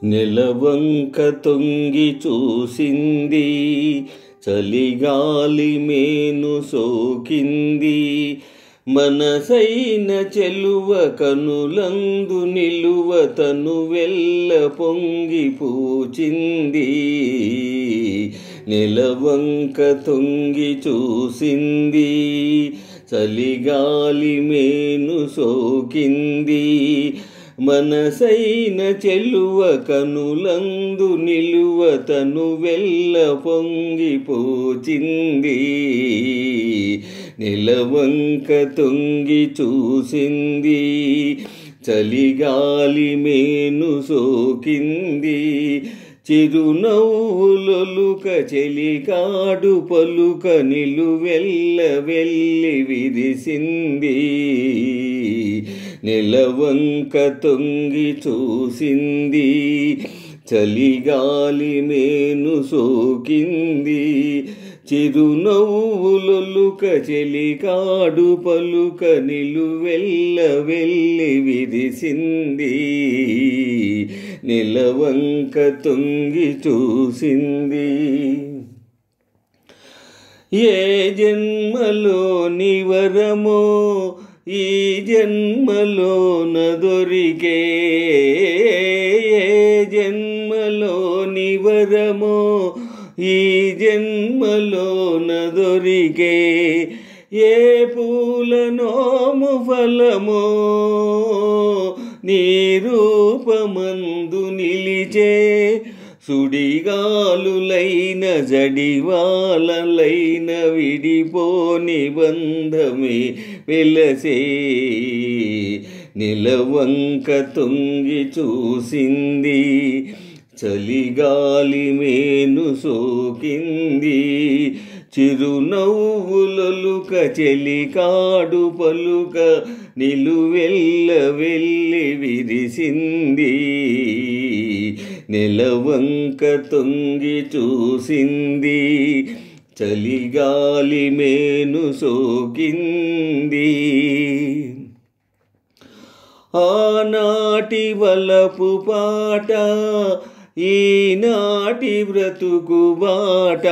నెలవంక తొంగి చూసింది, చలిగాలి మేను సోకింది. మనసైన చెలువ కనులందు నిలువ తను వెల్ల పొంగి పూచింది. నెలవంక తొంగి చూసింది, చలిగాలి మేను సోకింది. మనసైన చెలువ కనులందు నిలువ తను వెల్ల పొంగిపోచింది. నెలవంక తొంగి చూసింది, చలిగాలి మేను సోకింది. చిరునవ్వులొలుక చెలికాడు పలుక నిలువెల్ల వెళ్ళి విరిసింది. నెలవంక తొంగి చూసింది, చలిగాలి మేను సోకింది. చిరునవ్వులొలుక చెలికాడు పలుక నిలువెల్ల వెళ్ళి విరిసింది. నెలవంక తొంగి చూసింది. ఏ జన్మలోని వరమో ఈ జన్మలోన దొరికే. ఏ జన్మలోని వరమో ఈ జన్మలోన దొరికే. ఏ పూలనోము ఫలమో నీ రూపమందు నిలిచే. సుడిగాలులైన జడివాలలైన విడిపోని బంధమే వెలసే. నెలవంక తొంగి చూసింది, చలిగాలి మేను సోకింది. చిరునవ్వులొలుక చెలికాడు పలుక నిలువెల్ల వెళ్ళి విరిసింది. నెలవంక తొంగి చూసింది, చలిగాలి మేను సోకింది. ఆనాటి వలపు పాట ఈనాటి బ్రతుకు బాట.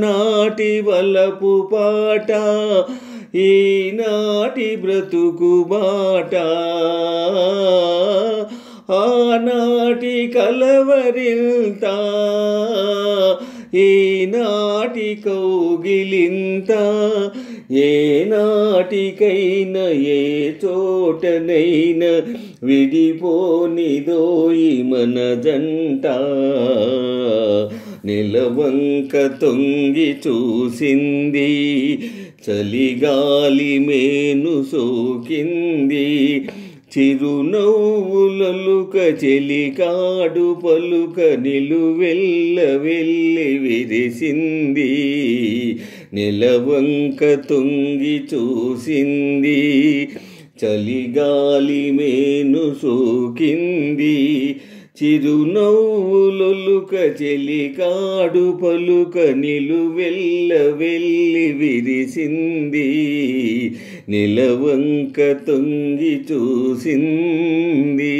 నాటి వలపు పాట ఈనాటి బ్రతుకు బాట. ఆనాటి కలవరింత ఈనాటి కౌగిలింత. ఏ నాటికైనా ఏ చోటనైనా విడిపోనిదోయి మన జంట. నెలవంక తొంగి చూసింది, చలిగాలి మేను సోకింది. చిరునవ్వులొలుక చెలికాడు పలుక నిలువెల్ల వెళ్ళి విరిసింది. నెలవంక తొంగి చూసింది, చలిగాలి మేను సోకింది. చిరునవ్వులొలుక చెలికాడు పలుక నిలువెల్ల వెళ్ళి విరిసింది. నెలవంక తొంగి చూసింది.